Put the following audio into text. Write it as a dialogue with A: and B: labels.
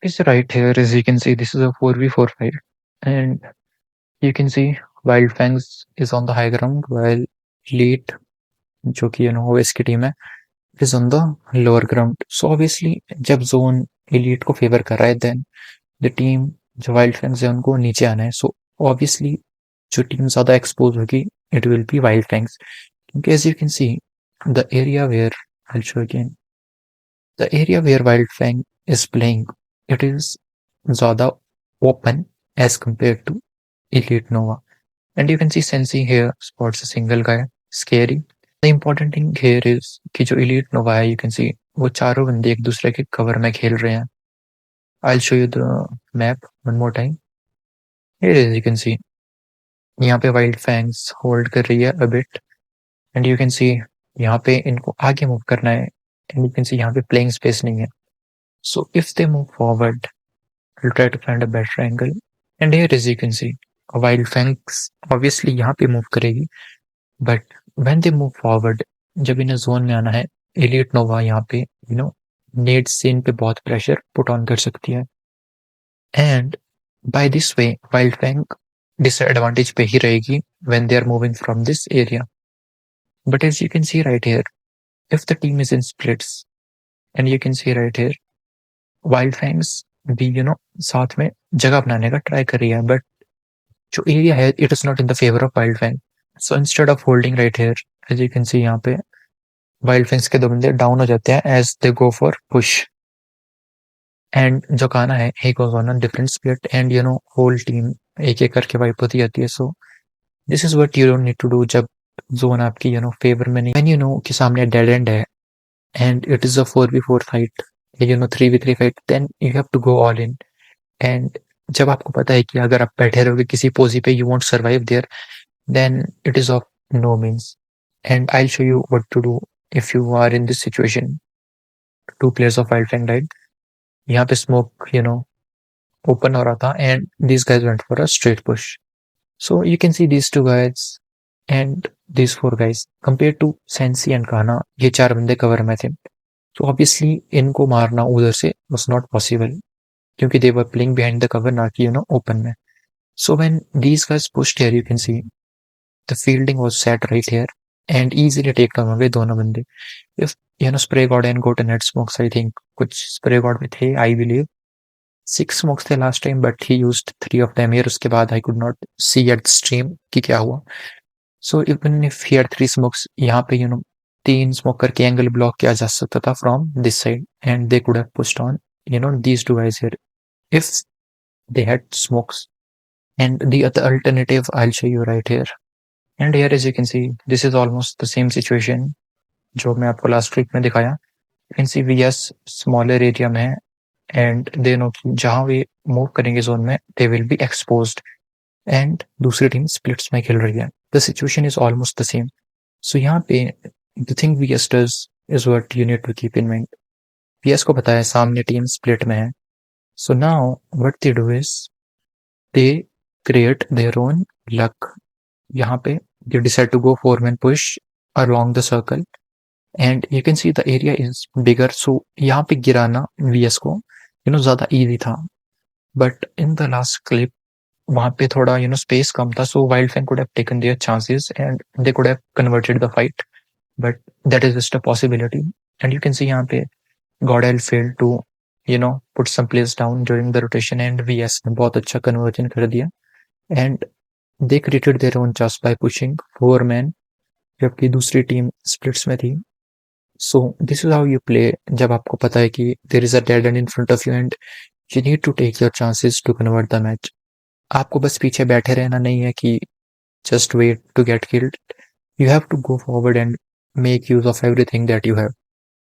A: Is right here, as you can see, this is a 4v4 fight, and you can see Wild Fangs is on the high ground while Elite, जो कि OS की team है, is on the lower ground. So obviously जब zone Elite को favour कर रहा है, then the team जो Wild Fangs है उनको नीचे आना है. So obviously जो टीम ज्यादा एक्सपोज होगी, it will be Wild Fangs. क्योंकि as you can see, the area where I'll show again. The area where Wild Fang is playing, it is ज़्यादा open as compared to Elite Nova. And you can see Sensi here spots a single guy, scary. The important thing here is कि जो Elite Nova है, you can see वो चारों बंदे एक दूसरे के कवर में खेल रहे हैं. I'll show you the map one more time. Here is you can see यहाँ पे Wild Fangs hold कर रही है a bit, and you can see यहाँ पे इनको आगे मूव करना है, and you can see यहाँ पे playing space नहीं है. So if they move forward, I'll try to find a better angle. And here as you can see, a Wild Fangs obviously यहाँ पे move करेगी, but when they move forward, जब इन्हें zone में आना है, Elite Nova यहाँ पे nades से इन पे बहुत pressure put on कर सकती है. And by this way, Wild Fang disadvantage पे ही रहेगी when they are moving from this area. But as you can see right here, if the team is in splits, and you can see right here, Wild Fangs भी साथ में जगह बनाने का try कर रही है, बट जो एरिया है it is not in the favour of Wild Fang. So instead of holding right here, as you can see यहाँ पे वाइल्ड फैंग्स के दो बंदे डाउन हो जाते हैं as they go for push. And जो गाना है he goes on different split, and whole team एक एक करके वाइप होती जाती है. So this is what you don't need to do जब जोन आपकी फेवर में नहीं, व्हेन कि सामने डेड एंड है and it is a 4v4 fight, 3v3 fight, then you have to go all in. And जब आपको पता है कि अगर आप बैठे रहोगे किसी पोजी पे, you won't survive there, then it is of no means. And I show you what to do if you are in this situation. Two players of Wild Fang died. यहाँ पे स्मोक ओपन हो रहा था and this guys went for a straight push. So you can see these two guys and these 4 guys compared to Sensi and Kana, ये 4 बंदे cover में थे. तो ऑब्वियसली इनको मारना उधर से was not possible क्योंकि they were playing behind the cover, ना कि open में. So when these guys pushed here, you can see the fielding was set right here and easily take down हो गए दोनों बंदे. If Spray God and Goat and Head Smokes, I think कुछ Spray God में थे, I believe 6 smokes थे last time, but he used 3 of them here. उसके बाद I could not see at the stream कि क्या हुआ. So even if he had 3 smokes, यहाँ पे 3 smoke करके angle block किया जा सकता था from this side, and they could have pushed on these 2 guys here if they had smokes. And the other alternative I'll show you right here. And here as you can see, this is almost the same situation जो मैं आपको last week में दिखाया. You can see VS smaller area में है, and they know कि जहाँ वे move करेंगे zone में, they will be exposed. And दूसरी टीम स्प्लिट्स में खेल रही है. The situation is almost the same. So यहाँ पे the thing VS does is what you need to keep in mind. VS को पता है सामने टीम स्प्लिट में है. So now what they do is they create their own luck. यहाँ पे they decide to go 4-man push along the circle, and you can see the area is bigger. So यहाँ पे गिराना VS को ज्यादा easy था. But in the last clip वहां पे थोड़ा स्पेस कम था, so Wild Fang could have taken their chances and they could have converted the fight, but that is just a possibility. And you can see यहाँ पे Godl failed to put some players down during the rotation, and VS ने बहुत अच्छा conversion कर दिया and they created their own chance by pushing 4-man, जबकि दूसरी team splits में थी. So this is how you play जब आपको पता है कि there is a dead end in front of you and you need to take your chances to convert the match. आपको बस पीछे बैठे रहना नहीं है कि just wait to get killed. You have to go forward and make use of everything that you have.